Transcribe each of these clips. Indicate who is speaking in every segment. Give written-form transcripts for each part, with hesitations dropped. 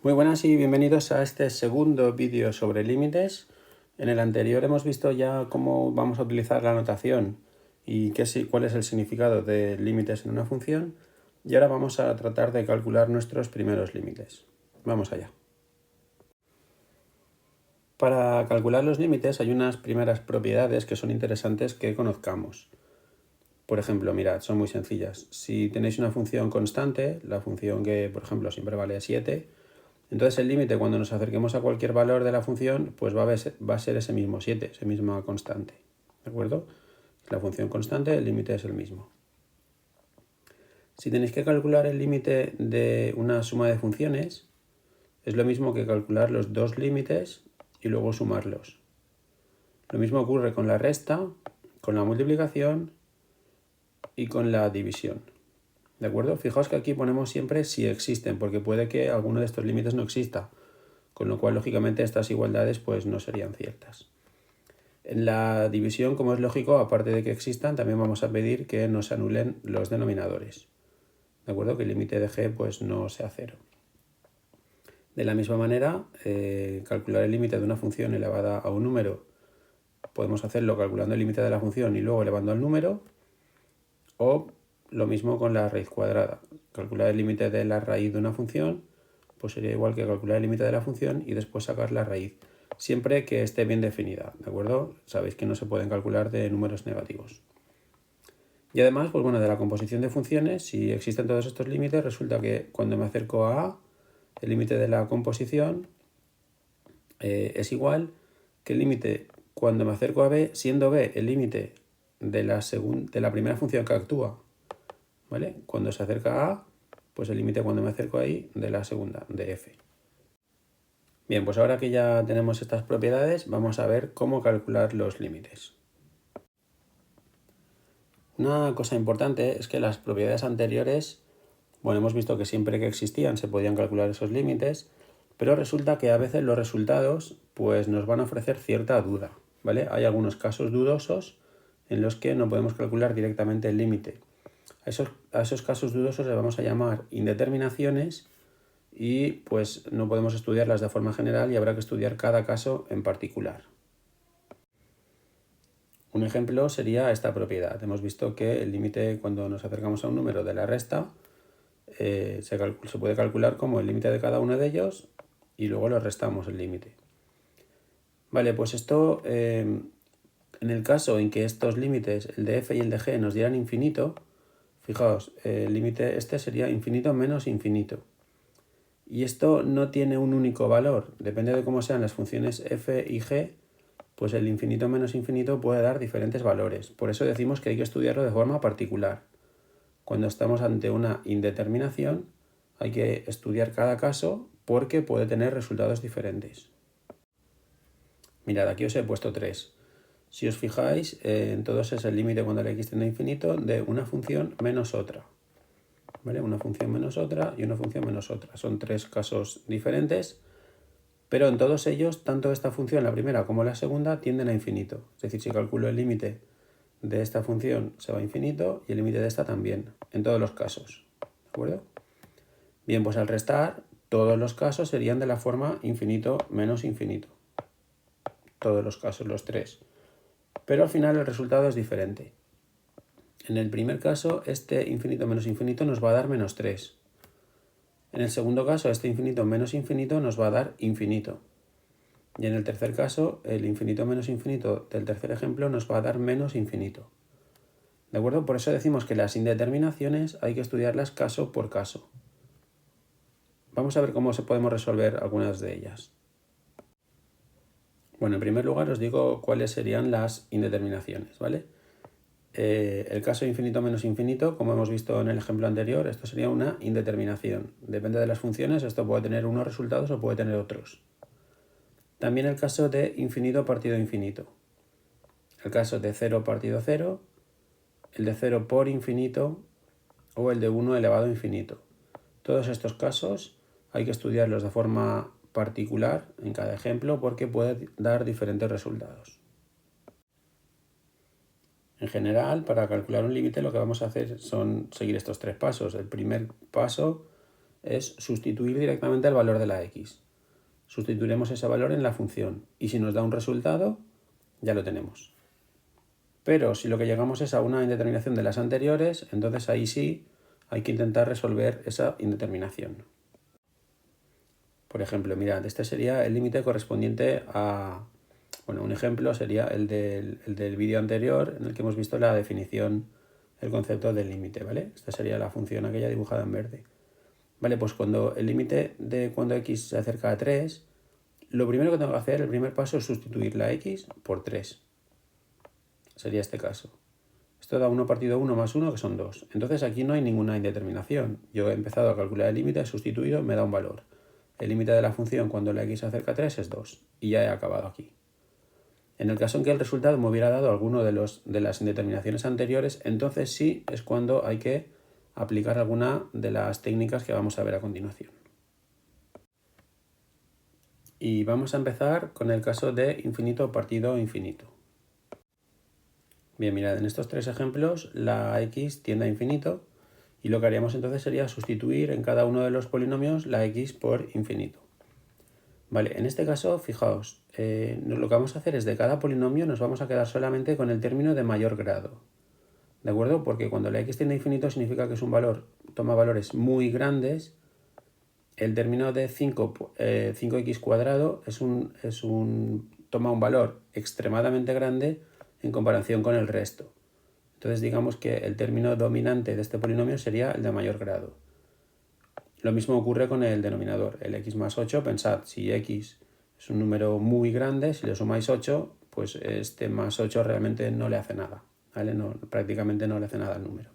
Speaker 1: Muy buenas y bienvenidos a este segundo vídeo sobre límites. En el anterior hemos visto ya cómo vamos a utilizar la notación y cuál es el significado de límites en una función. Y ahora vamos a tratar de calcular nuestros primeros límites. Vamos allá. Para calcular los límites hay unas primeras propiedades que son interesantes que conozcamos. Por ejemplo, mirad, son muy sencillas. Si tenéis una función constante, la función que, por ejemplo, siempre vale 7, entonces el límite cuando nos acerquemos a cualquier valor de la función, pues va a ser ese mismo 7, esa misma constante. ¿De acuerdo? La función constante, el límite es el mismo. Si tenéis que calcular el límite de una suma de funciones, es lo mismo que calcular los dos límites y luego sumarlos. Lo mismo ocurre con la resta, con la multiplicación y con la división. ¿De acuerdo? Fijaos que aquí ponemos siempre si existen, porque puede que alguno de estos límites no exista, con lo cual lógicamente estas igualdades pues no serían ciertas. En la división, como es lógico, aparte de que existan, también vamos a pedir que no se anulen los denominadores. ¿De acuerdo? Que el límite de g pues no sea 0. De la misma manera, calcular el límite de una función elevada a un número, podemos hacerlo calculando el límite de la función y luego elevando al número, o lo mismo con la raíz cuadrada. Calcular el límite de la raíz de una función pues sería igual que calcular el límite de la función y después sacar la raíz, siempre que esté bien definida, ¿de acuerdo? Sabéis que no se pueden calcular de números negativos. Y además, pues bueno, de la composición de funciones, si existen todos estos límites, resulta que cuando me acerco a A, el límite de la composición es igual que el límite cuando me acerco a B, siendo B el límite de la primera función que actúa, ¿vale? Cuando se acerca a A, pues el límite cuando me acerco ahí de la segunda, de F. Bien, pues ahora que ya tenemos estas propiedades, vamos a ver cómo calcular los límites. Una cosa importante es que las propiedades anteriores, bueno, hemos visto que siempre que existían se podían calcular esos límites, pero resulta que a veces los resultados pues nos van a ofrecer cierta duda, ¿vale? Hay algunos casos dudosos en los que no podemos calcular directamente el límite. A esos casos dudosos les vamos a llamar indeterminaciones y pues no podemos estudiarlas de forma general y habrá que estudiar cada caso en particular. Un ejemplo sería esta propiedad. Hemos visto que el límite cuando nos acercamos a un número de la resta se puede calcular como el límite de cada uno de ellos y luego le restamos el límite. Vale, pues esto en el caso en que estos límites, el de f y el de g, nos dieran infinito, fijaos, el límite este sería infinito menos infinito. Y esto no tiene un único valor, depende de cómo sean las funciones f y g, pues el infinito menos infinito puede dar diferentes valores. Por eso decimos que hay que estudiarlo de forma particular. Cuando estamos ante una indeterminación, hay que estudiar cada caso porque puede tener resultados diferentes. Mirad, aquí os he puesto 3. Si os fijáis, en todos es el límite cuando la x tiende a infinito de una función menos otra. ¿Vale? Una función menos otra y una función menos otra. Son 3 casos diferentes, pero en todos ellos, tanto esta función, la primera como la segunda, tienden a infinito. Es decir, si calculo el límite de esta función se va a infinito y el límite de esta también, en todos los casos. ¿De acuerdo? Bien, pues al restar, todos los casos serían de la forma infinito menos infinito. Todos los casos, los 3. Pero al final el resultado es diferente. En el primer caso, este infinito menos infinito nos va a dar menos 3. En el segundo caso, este infinito menos infinito nos va a dar infinito. Y en el tercer caso, el infinito menos infinito del tercer ejemplo nos va a dar menos infinito. ¿De acuerdo? Por eso decimos que las indeterminaciones hay que estudiarlas caso por caso. Vamos a ver cómo podemos resolver algunas de ellas. Bueno, en primer lugar os digo cuáles serían las indeterminaciones, ¿vale? El caso infinito menos infinito, como hemos visto en el ejemplo anterior, esto sería una indeterminación. Depende de las funciones, esto puede tener unos resultados o puede tener otros. También el caso de infinito partido infinito. El caso de 0 partido 0, el de 0 por infinito o el de 1 elevado a infinito. Todos estos casos hay que estudiarlos de forma particular en cada ejemplo porque puede dar diferentes resultados. En general, para calcular un límite lo que vamos a hacer son seguir estos 3 pasos. El primer paso es sustituir directamente el valor de la x. Sustituiremos ese valor en la función y si nos da un resultado, ya lo tenemos. Pero si lo que llegamos es a una indeterminación de las anteriores, entonces ahí sí hay que intentar resolver esa indeterminación. Por ejemplo, mirad, este sería el límite correspondiente a... Bueno, un ejemplo sería el del vídeo anterior en el que hemos visto la definición, el concepto del límite, ¿vale? Esta sería la función aquella dibujada en verde. Vale, pues cuando el límite de cuando x se acerca a 3, lo primero que tengo que hacer, el primer paso, es sustituir la x por 3. Sería este caso. Esto da 1 partido 1 más 1, que son 2. Entonces aquí no hay ninguna indeterminación. Yo he empezado a calcular el límite, he sustituido, me da un valor. El límite de la función cuando la x se acerca a 3 es 2. Y ya he acabado aquí. En el caso en que el resultado me hubiera dado alguno de las indeterminaciones anteriores, entonces sí es cuando hay que aplicar alguna de las técnicas que vamos a ver a continuación. Y vamos a empezar con el caso de infinito partido infinito. Bien, mirad, en estos tres ejemplos la x tiende a infinito y lo que haríamos entonces sería sustituir en cada uno de los polinomios la x por infinito. Vale, en este caso, fijaos, lo que vamos a hacer es de cada polinomio nos vamos a quedar solamente con el término de mayor grado. ¿De acuerdo? Porque cuando la x tiende a infinito significa que es un valor, toma valores muy grandes. El término de 5x cuadrado toma un valor extremadamente grande en comparación con el resto. Entonces digamos que el término dominante de este polinomio sería el de mayor grado. Lo mismo ocurre con el denominador, el x más 8. Pensad, si x es un número muy grande, si le sumáis 8, pues este más 8 realmente no le hace nada, ¿vale? Prácticamente no le hace nada al número.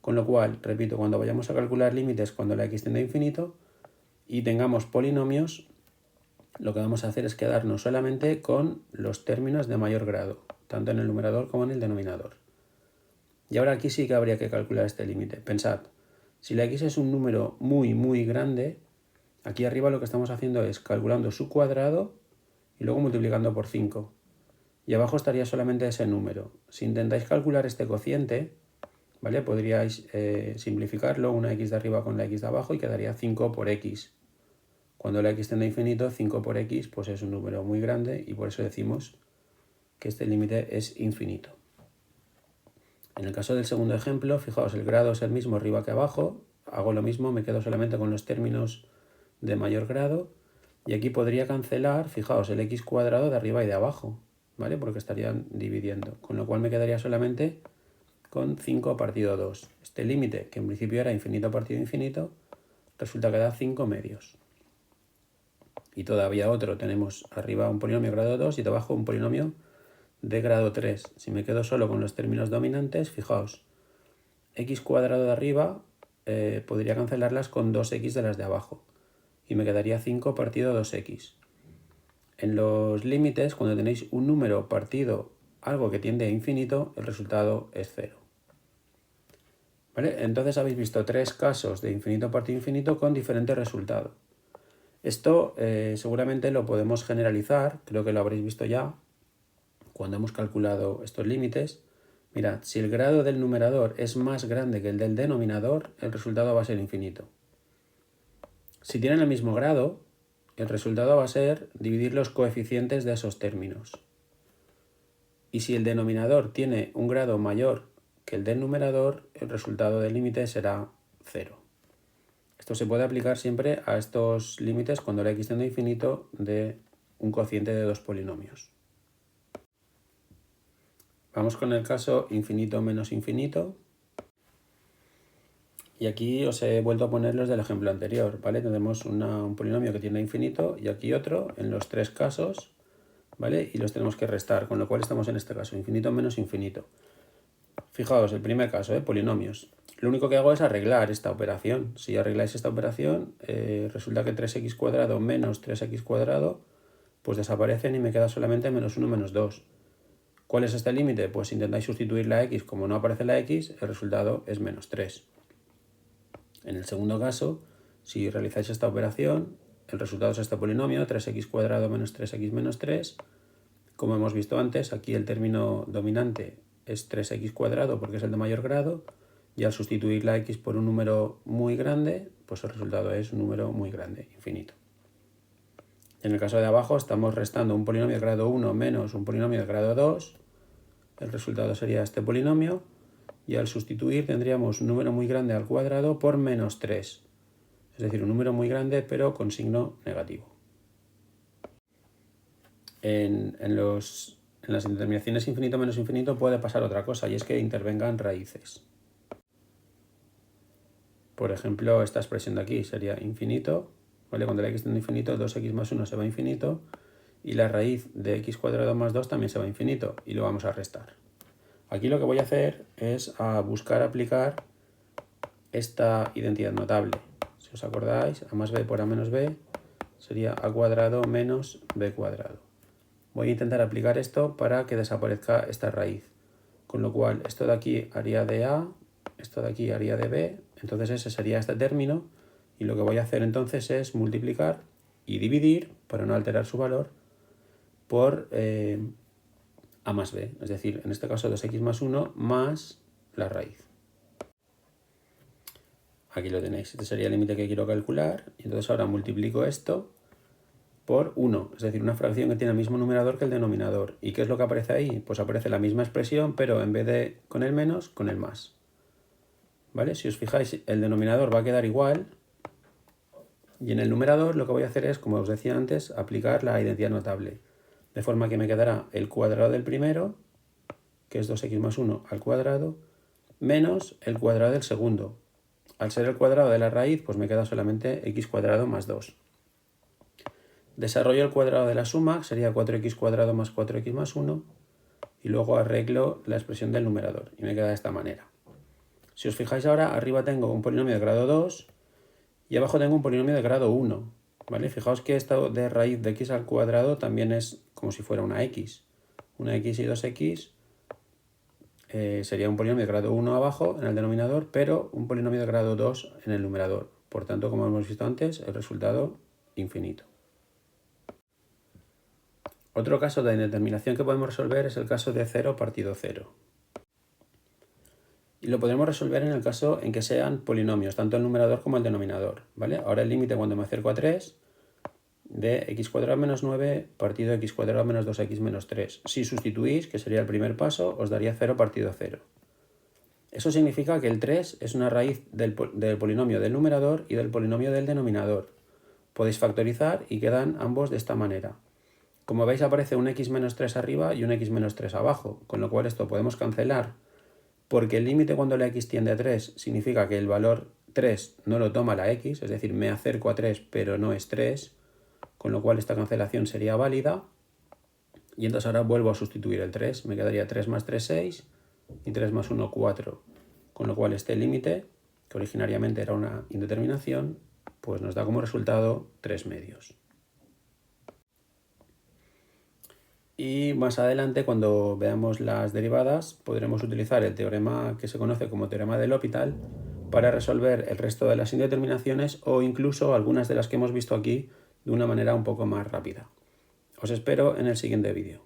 Speaker 1: Con lo cual, repito, cuando vayamos a calcular límites cuando la x tiende a infinito y tengamos polinomios, lo que vamos a hacer es quedarnos solamente con los términos de mayor grado, tanto en el numerador como en el denominador. Y ahora aquí sí que habría que calcular este límite. Pensad, si la x es un número muy grande, aquí arriba lo que estamos haciendo es calculando su cuadrado y luego multiplicando por 5. Y abajo estaría solamente ese número. Si intentáis calcular este cociente, ¿vale? Podríais simplificarlo, una x de arriba con la x de abajo y quedaría 5 por x. Cuando la x tiende a infinito, 5 por x pues es un número muy grande y por eso decimos que este límite es infinito. En el caso del segundo ejemplo, fijaos, el grado es el mismo arriba que abajo, hago lo mismo, me quedo solamente con los términos de mayor grado y aquí podría cancelar, fijaos, el x cuadrado de arriba y de abajo, ¿vale? Porque estarían dividiendo, con lo cual me quedaría solamente con 5 partido 2. Este límite, que en principio era infinito partido infinito, resulta que da 5 medios. Y todavía otro, tenemos arriba un polinomio grado 2 y debajo un polinomio de grado 3. Si me quedo solo con los términos dominantes, fijaos, x cuadrado de arriba podría cancelarlas con 2x de las de abajo y me quedaría 5 partido 2x. En los límites, cuando tenéis un número partido algo que tiende a infinito, el resultado es 0. ¿Vale? Entonces habéis visto tres casos de infinito partido infinito con diferentes resultados. Esto seguramente lo podemos generalizar, creo que lo habréis visto ya cuando hemos calculado estos límites. Mirad, si el grado del numerador es más grande que el del denominador, el resultado va a ser infinito. Si tienen el mismo grado, el resultado va a ser dividir los coeficientes de esos términos. Y si el denominador tiene un grado mayor que el del numerador, el resultado del límite será 0. Esto se puede aplicar siempre a estos límites cuando la x tiende a infinito de un cociente de dos polinomios. Vamos con el caso infinito menos infinito. Y aquí os he vuelto a poner los del ejemplo anterior, ¿vale? Tenemos un polinomio que tiende a infinito y aquí otro en los tres casos, ¿vale? Y los tenemos que restar, con lo cual estamos en este caso, infinito menos infinito. Fijaos, el primer caso, polinomios. Lo único que hago es arreglar esta operación. Si arregláis esta operación, resulta que 3x cuadrado menos 3x cuadrado, pues desaparecen y me queda solamente menos 1 menos 2. ¿Cuál es este límite? Pues si intentáis sustituir la x, como no aparece la x, el resultado es menos 3. En el segundo caso, si realizáis esta operación, el resultado es este polinomio, 3x cuadrado menos 3x menos 3. Como hemos visto antes, aquí el término dominante es 3x cuadrado porque es el de mayor grado, y al sustituir la x por un número muy grande, pues el resultado es un número muy grande, infinito. En el caso de abajo estamos restando un polinomio de grado 1 menos un polinomio de grado 2. El resultado sería este polinomio. Y al sustituir tendríamos un número muy grande al cuadrado por menos 3. Es decir, un número muy grande pero con signo negativo. En las indeterminaciones infinito menos infinito puede pasar otra cosa, y es que intervengan raíces. Por ejemplo, esta expresión de aquí sería infinito, ¿vale? Cuando la x tiende a infinito, 2x más 1 se va a infinito, y la raíz de x cuadrado más 2 también se va a infinito, y lo vamos a restar. Aquí lo que voy a hacer es buscar aplicar esta identidad notable. Si os acordáis, a más b por a menos b sería a cuadrado menos b cuadrado. Voy a intentar aplicar esto para que desaparezca esta raíz. Con lo cual, esto de aquí haría de a, esto de aquí haría de b, entonces ese sería este término, y lo que voy a hacer entonces es multiplicar y dividir, para no alterar su valor, por a más b, es decir, en este caso 2x más 1 más la raíz. Aquí lo tenéis, este sería el límite que quiero calcular, y entonces ahora multiplico esto por 1, es decir, una fracción que tiene el mismo numerador que el denominador. ¿Y qué es lo que aparece ahí? Pues aparece la misma expresión, pero en vez de con el menos, con el más. ¿Vale? Si os fijáis, el denominador va a quedar igual, y en el numerador lo que voy a hacer es, como os decía antes, aplicar la identidad notable. De forma que me quedará el cuadrado del primero, que es 2x más 1 al cuadrado, menos el cuadrado del segundo. Al ser el cuadrado de la raíz, pues me queda solamente x cuadrado más 2. Desarrollo el cuadrado de la suma, sería 4x cuadrado más 4x más 1, y luego arreglo la expresión del numerador, y me queda de esta manera. Si os fijáis ahora, arriba tengo un polinomio de grado 2, y abajo tengo un polinomio de grado 1, ¿vale? Fijaos que esto de raíz de x al cuadrado también es como si fuera una x. Una x y 2x sería un polinomio de grado 1 abajo en el denominador, pero un polinomio de grado 2 en el numerador. Por tanto, como hemos visto antes, el resultado infinito. Otro caso de indeterminación que podemos resolver es el caso de 0 partido 0. Y lo podremos resolver en el caso en que sean polinomios, tanto el numerador como el denominador, ¿vale? Ahora el límite cuando me acerco a 3 de x cuadrado menos 9 partido x cuadrado menos 2x menos 3. Si sustituís, que sería el primer paso, os daría 0 partido 0. Eso significa que el 3 es una raíz del polinomio del numerador y del polinomio del denominador. Podéis factorizar y quedan ambos de esta manera. Como veis, aparece un x menos 3 arriba y un x menos 3 abajo, con lo cual esto podemos cancelar, porque el límite cuando la x tiende a 3 significa que el valor 3 no lo toma la x, es decir, me acerco a 3 pero no es 3, con lo cual esta cancelación sería válida. Y entonces ahora vuelvo a sustituir el 3, me quedaría 3 más 3, 6, y 3 más 1, 4, con lo cual este límite, que originariamente era una indeterminación, pues nos da como resultado 3 medios. Y más adelante, cuando veamos las derivadas, podremos utilizar el teorema que se conoce como teorema de L'Hopital para resolver el resto de las indeterminaciones o incluso algunas de las que hemos visto aquí de una manera un poco más rápida. Os espero en el siguiente vídeo.